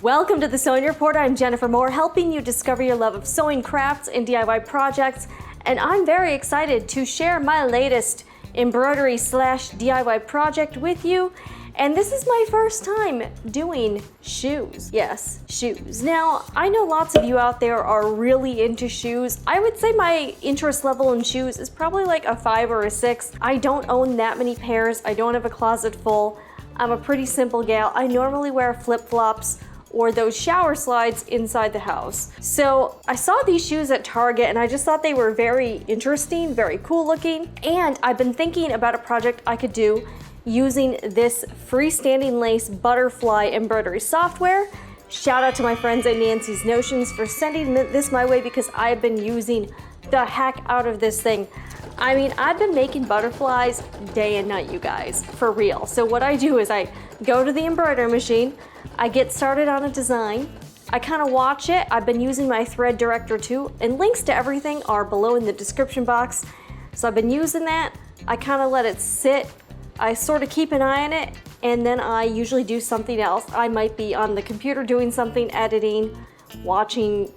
Welcome to the Sewing Report. I'm Jennifer Moore, helping you discover your love of sewing crafts and DIY projects. And I'm very excited to share my latest embroidery / DIY project with you. And this is my first time doing shoes. Yes, shoes. Now, I know lots of you out there are really into shoes. I would say my interest level in shoes is probably like a 5 or a 6. I don't own that many pairs. I don't have a closet full. I'm a pretty simple gal. I normally wear flip-flops or those shower slides inside the house. So I saw these shoes at Target and I just thought they were very interesting, very cool looking. And I've been thinking about a project I could do using this freestanding lace butterfly embroidery software. Shout out to my friends at Nancy's Notions for sending this my way because I've been using the heck out of this thing. I mean, I've been making butterflies day and night, you guys, for real. So what I do is I go to the embroidery machine, I get started on a design, I kind of watch it. I've been using my thread director too, and links to everything are below in the description box. So I've been using that. I kind of let it sit. I sort of keep an eye on it, and then I usually do something else. I might be on the computer doing something, editing, watching,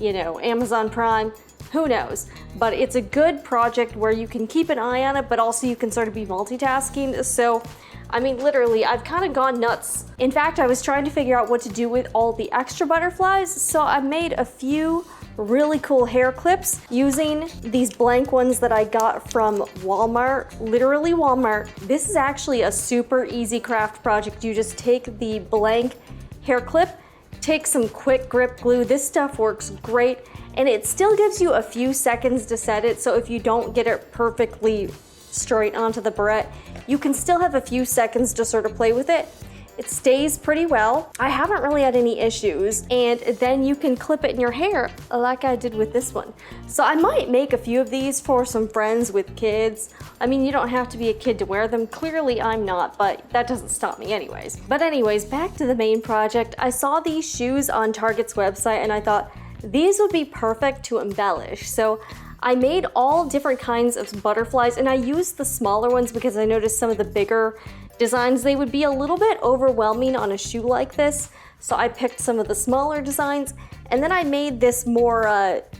Amazon Prime, who knows. But it's a good project where you can keep an eye on it, but also you can sort of be multitasking. So, I mean, literally, I've kind of gone nuts. In fact, I was trying to figure out what to do with all the extra butterflies, so I made a few really cool hair clips using these blank ones that I got from Walmart, literally Walmart. This is actually a super easy craft project. You just take the blank hair clip, take some quick grip glue. This stuff works great, and it still gives you a few seconds to set it, so if you don't get it perfectly straight onto the barrette, you can still have a few seconds to sort of play with it. It stays pretty well. I haven't really had any issues, and then you can clip it in your hair like I did with this one. So I might make a few of these for some friends with kids. I mean, you don't have to be a kid to wear them. Clearly I'm not, but that doesn't stop me anyways. But anyways, back to the main project. I saw these shoes on Target's website and I thought these would be perfect to embellish. So I made all different kinds of butterflies, and I used the smaller ones because I noticed some of the bigger designs, they would be a little bit overwhelming on a shoe like this. So I picked some of the smaller designs, and then I made this more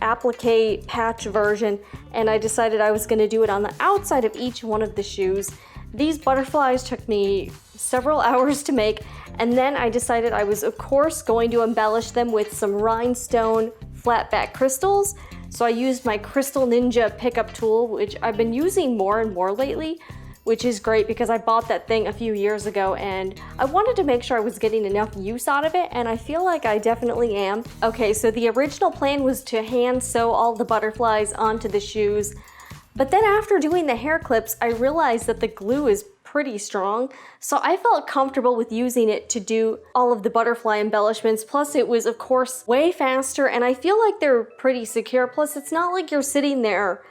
applique patch version, and I decided I was gonna do it on the outside of each one of the shoes. These butterflies took me several hours to make, and then I decided I was, of course, going to embellish them with some rhinestone flatback crystals. So I used my Crystal Ninja pickup tool, which I've been using more and more lately, which is great because I bought that thing a few years ago and I wanted to make sure I was getting enough use out of it, and I feel like I definitely am. Okay, so the original plan was to hand sew all the butterflies onto the shoes, but then after doing the hair clips, I realized that the glue is pretty strong, so I felt comfortable with using it to do all of the butterfly embellishments. Plus it was, of course, way faster, and I feel like they're pretty secure. Plus it's not like you're sitting there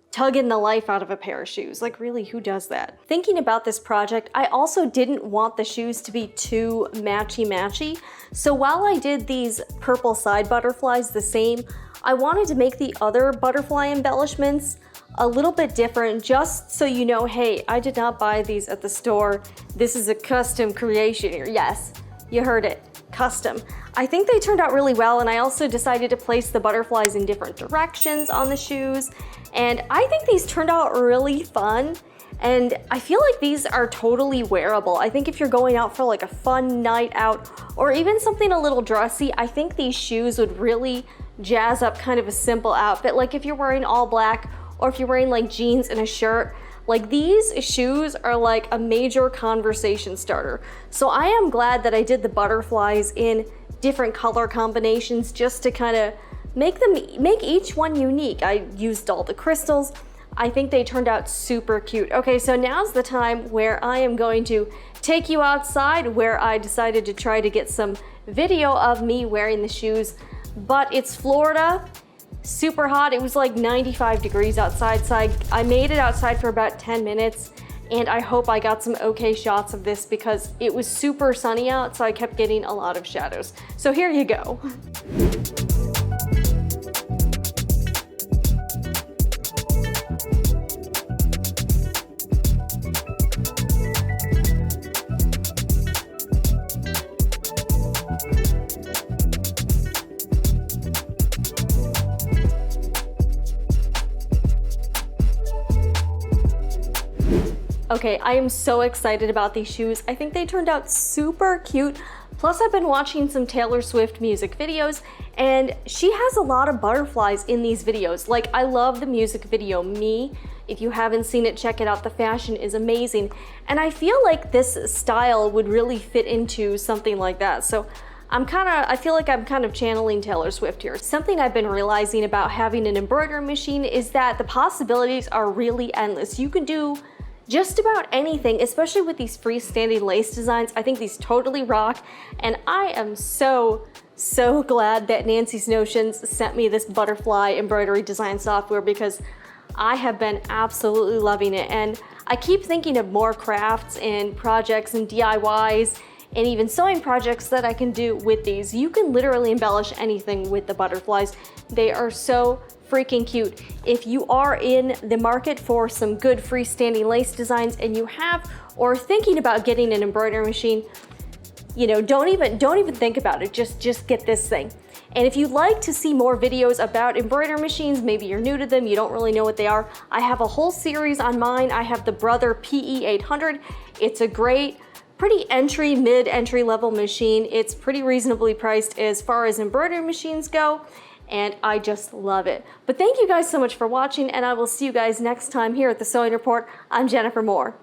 tugging the life out of a pair of shoes. Like, really, who does that? Thinking about this project, I also didn't want the shoes to be too matchy-matchy. So while I did these purple side butterflies the same, I wanted to make the other butterfly embellishments a little bit different, just so you know, hey, I did not buy these at the store. This is a custom creation here. Yes, you heard it, custom. I think they turned out really well, and I also decided to place the butterflies in different directions on the shoes, and I think these turned out really fun, and I feel like these are totally wearable. I think if you're going out for like a fun night out, or even something a little dressy, I think these shoes would really jazz up kind of a simple outfit. Like if you're wearing all black, or if you're wearing like jeans and a shirt, like these shoes are like a major conversation starter. So I am glad that I did the butterflies in different color combinations just to kind of make each one unique. I used all the crystals. I think they turned out super cute. Okay, so now's the time where I am going to take you outside, where I decided to try to get some video of me wearing the shoes. But it's Florida, super hot. It was like 95 degrees outside, so I made it outside for about 10 minutes, and I hope I got some okay shots of this because it was super sunny out, so I kept getting a lot of shadows. So here you go. Okay, I am so excited about these shoes. I think they turned out super cute. Plus, I've been watching some Taylor Swift music videos, and she has a lot of butterflies in these videos. Like, I love the music video, Me. If you haven't seen it, check it out. The fashion is amazing. And I feel like this style would really fit into something like that. So I feel like I'm kind of channeling Taylor Swift here. Something I've been realizing about having an embroidery machine is that the possibilities are really endless. You can do just about anything, especially with these freestanding lace designs. I think these totally rock, and I am so glad that Nancy's Notions sent me this butterfly embroidery design software, because I have been absolutely loving it. And I keep thinking of more crafts and projects and DIYs and even sewing projects that I can do with these. You can literally embellish anything with the butterflies. They are so freaking cute. If you are in the market for some good freestanding lace designs and you have or thinking about getting an embroidery machine, you know, don't even think about it. Just get this thing. And if you'd like to see more videos about embroidery machines, maybe you're new to them, you don't really know what they are, I have a whole series on mine. I have the Brother PE800. It's a great, pretty mid-entry level machine. It's pretty reasonably priced as far as embroidery machines go, and I just love it. But thank you guys so much for watching, and I will see you guys next time here at the Sewing Report. I'm Jennifer Moore.